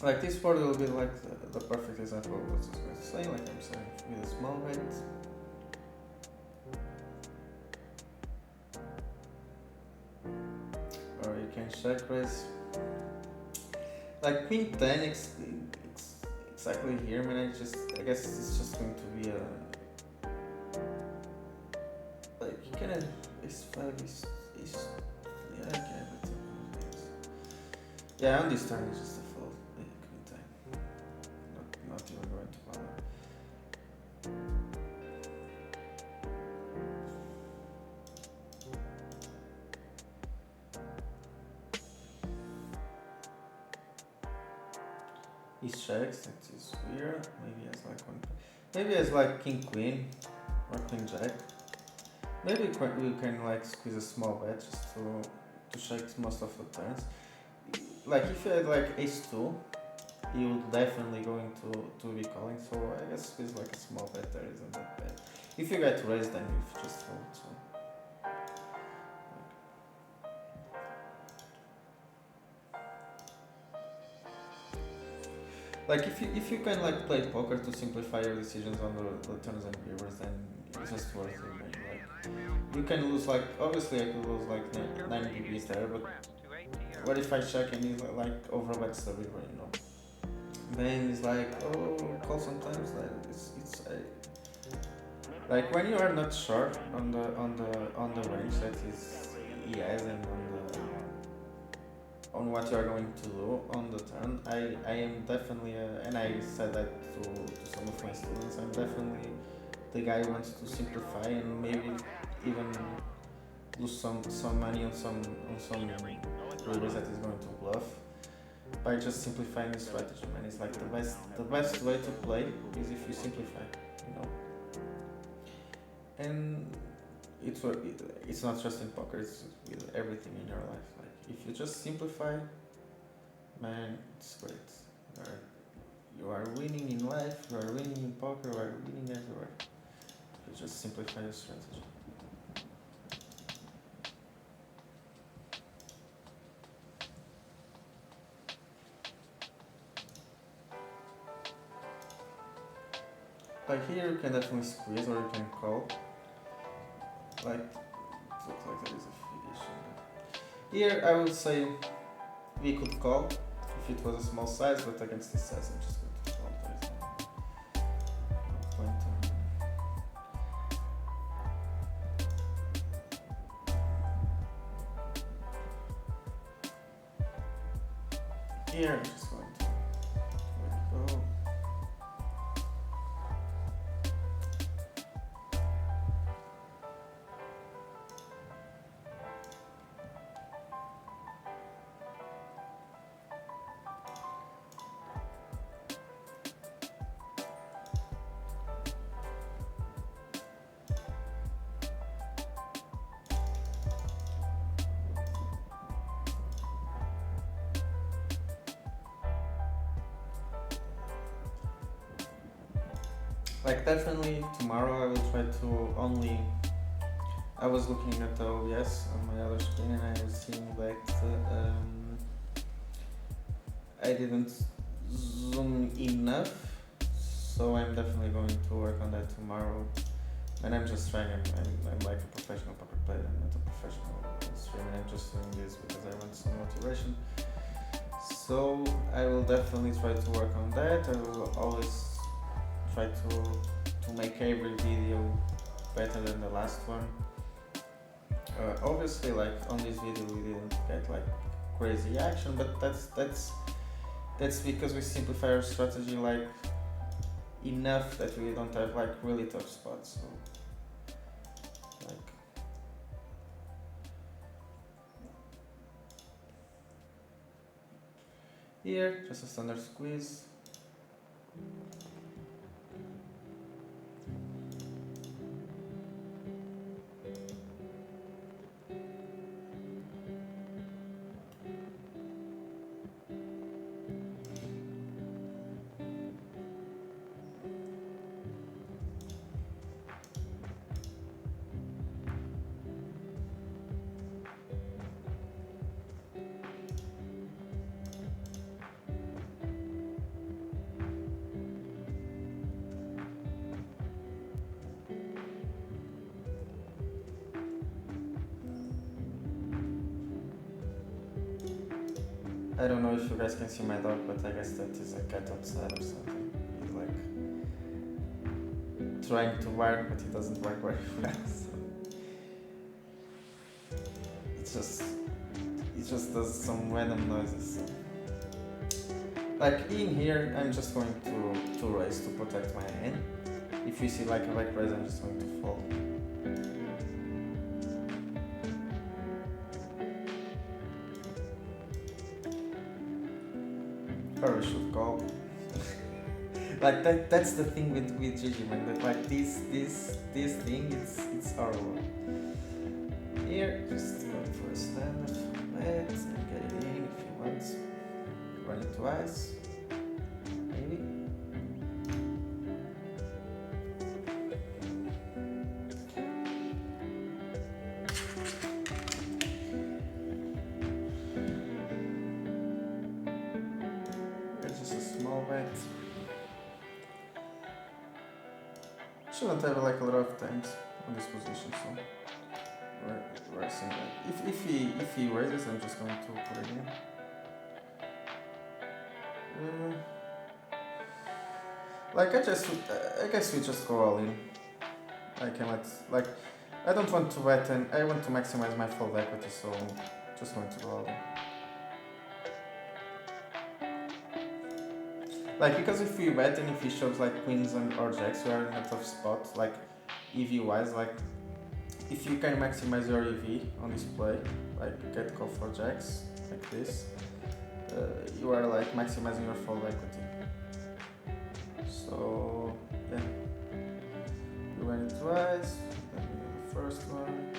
Like, this board will be like the perfect example of what I was going to say, like I'm saying, with a small bet. Or you can check raise. Like, queen 10, exactly here, man. I guess it's just going to be a. Like, you can have ace 5, yeah, okay, but. Yeah, on this turn, it's just a fold. Queen 10. Not even going to bother. He checks, that is weird. Maybe he has like one. Maybe he has like king queen or queen jack. Maybe we can like squeeze a small bet just to check most of the turns. Like, if you had like ace 2, you would definitely going to be calling. So I guess squeeze like a small bet there isn't that bad. If you get raised, then you just fold. So. Like, if you can like play poker to simplify your decisions on the turns and rivers, then it's just worth it. Man. Like, you can lose, like, obviously I could lose like 9 BBs there, but what if I check and he like overbets the river, you know? Then it's like, oh, call sometimes. Like, it's like, when you are not sure on the range that he has and on what you are going to do on the turn, I am definitely, and I said that to some of my students, I'm definitely the guy who wants to simplify and maybe even lose some money on some rivers that is going to bluff by just simplifying the strategy, man. It's like the best way to play is if you simplify, you know. And it's not just in poker, it's with everything in your life. Like, if you just simplify, man, it's great. You are winning in life, you are winning in poker, you are winning everywhere. You just simplify your strategy. Like, here you can definitely squeeze or you can call. Like, it looks like there is a fig issue. Here I would say we could call if if it was a small size, but against this size I'm just going to fold. There's no point here. I'm just going to let it go. Like definitely tomorrow I will try to only. I was looking at the OBS on my other screen and I was seeing that I didn't zoom enough, so I'm definitely going to work on that tomorrow. And I'm just trying. I'm like a professional poker player. I'm not a professional streamer. I'm just doing this because I want some motivation. So I will definitely try to work on that. I will always try to make every video better than the last one. Obviously, like on this video we didn't get like crazy action, but that's because we simplify our strategy like enough that we don't have like really tough spots. So like here, just a standard squeeze. I don't know if you guys can see my dog, but I guess that is a cat outside or something. He's like trying to bark, but he doesn't bark very fast. It just does some random noises. Like in here, I'm just going to raise to protect my hand. If you see like a back raise, I'm just going to fold. Or we should call. Like that's the thing with GG, man. That like this thing, it's horrible. Here, just go for a standard bet and get it in if you want. Run it twice, maybe. Shouldn't have like a lot of times on this position, so we're seeing that. If he raises, I'm just going to put it in. Like I guess we just go all in. I don't want to bet and I want to maximize my fold equity, so just going to go all in. Like, because if we bet and if he shows like queens or jacks, we are in a tough spot, like EV wise, like if you can maximize your EV on this play, like get call for jacks, like this, you are like maximizing your fold equity. So, yeah, we went it twice, then we did the first one,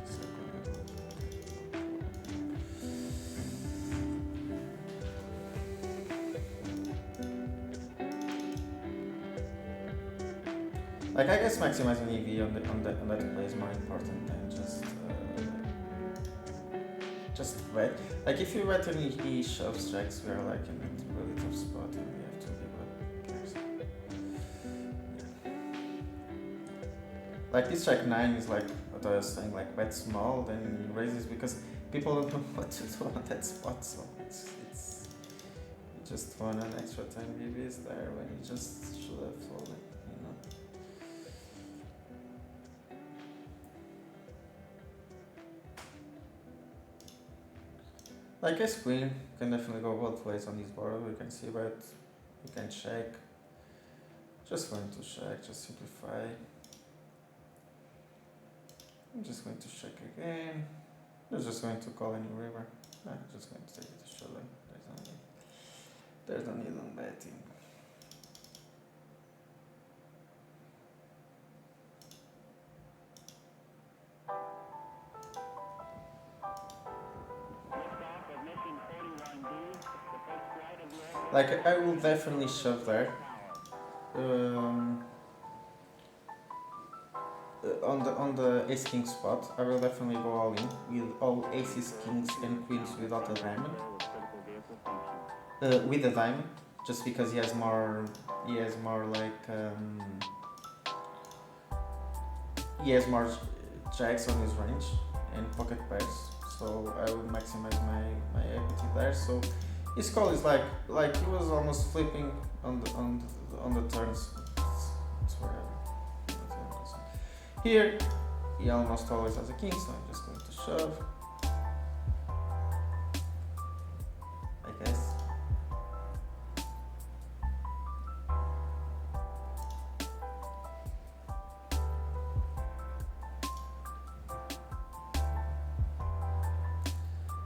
the second one. Like, I guess maximizing EV on that play is more important than just bet. Like, if you bet and he shoves jacks, we are like in a really tough spot and we have to give up pairs. Yeah. Like, this jack 9 is like what I was saying, like bet small, then he raises because people don't know what to do on that spot, so just won an extra 10 BBs there when you just should have folded, you know. Like ace queen can definitely go both ways on this board. We can see that. We can check. Just going to check, just simplify. I'm just going to check again. I'm just going to call any river. I'm just going to take it to shoulder. There's no need on betting. Like I will definitely shove there. On the ace king spot, I will definitely go all in with all aces, kings, and queens without a diamond. With a diamond, just because he has more like he has more jacks on his range and pocket pairs, so I would maximize my equity there. So his call is like he was almost flipping on the turns. It's whatever. Here, he almost always has a king, so I'm just going to shove. I guess.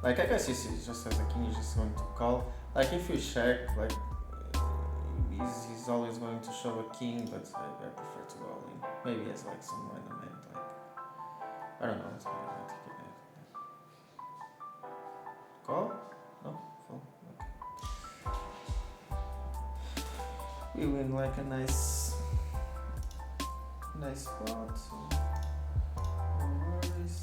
Like I guess he just has a king, he's just going to call. Like if you check, like he's always going to shove a king, but I prefer to go all in. Maybe it's like some random hand, like I don't know. It's maybe I think it call? No, full. Okay. We win like a nice spot. So no worries.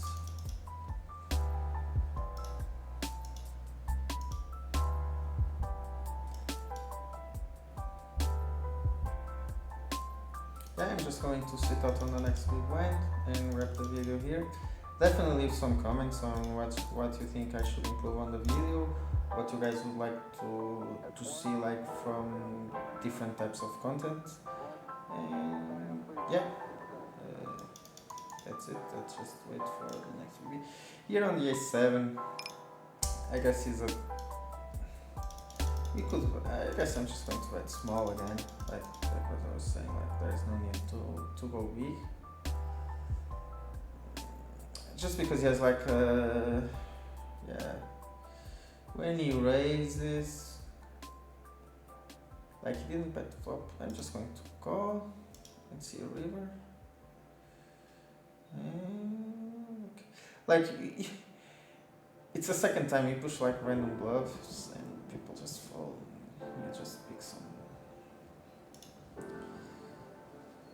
I'm just going to sit out on the next big blind and wrap the video here. Definitely leave some comments on what you think I should improve on the video, what you guys would like to see like from different types of content. And yeah, that's it. Let's just wait for the next video. Here on the a7, I guess is a. I guess I'm just going to bet small again, like what I was saying, like there's no need to go big. Just because he has like, yeah, when he raises, like he didn't bet flop, I'm just going to call and see a river. Okay. Like, it's the second time he pushed like random bluffs and people just fold. You just pick some.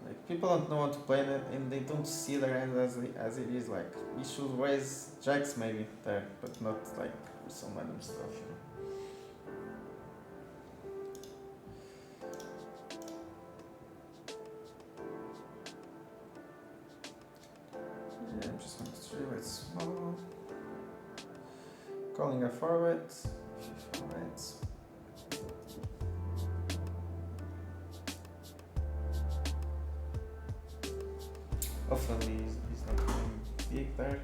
Like people don't know how to play it and they don't see their hand as it is. Like we should raise jacks maybe there, but not like some random stuff. You know? Yeah, I'm just going to three-bet small. Calling a forward. Forwards. Hopefully he's not going big there.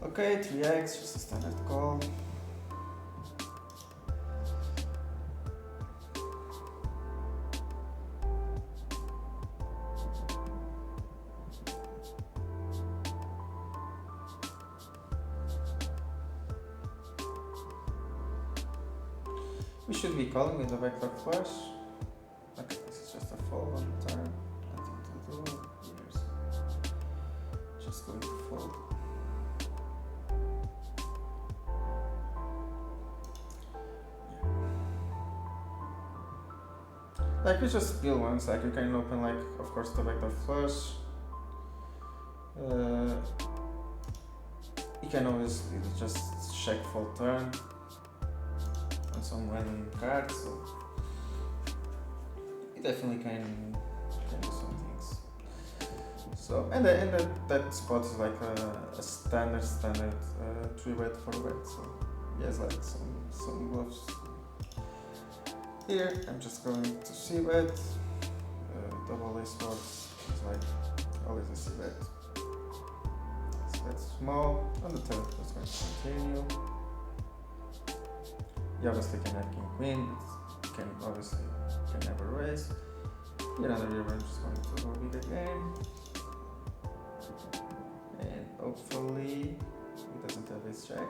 Okay, 3x, just a standard call. We should be calling with the backdoor flush. Okay, this is just a fold on the turn. Nothing to do. Here's just going to fold. Yeah. Like we just build once, like you can open like of course the backdoor flush. You can always just check fold turn. Some random cards, so we definitely can do some things. So and that spot is like a standard 3-bet 4-bet. So he has like some bluffs. Here I'm just going to c-bet. Double ace boards is like always a c-bet. So that's small. On the turn, that's going to continue. You obviously can have king queen, but can never raise. Another river, I'm just going to go big again. And hopefully he doesn't have ace jack.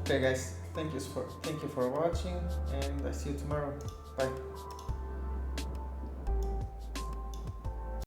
Okay guys, thank you for watching, and I see you tomorrow. Bye.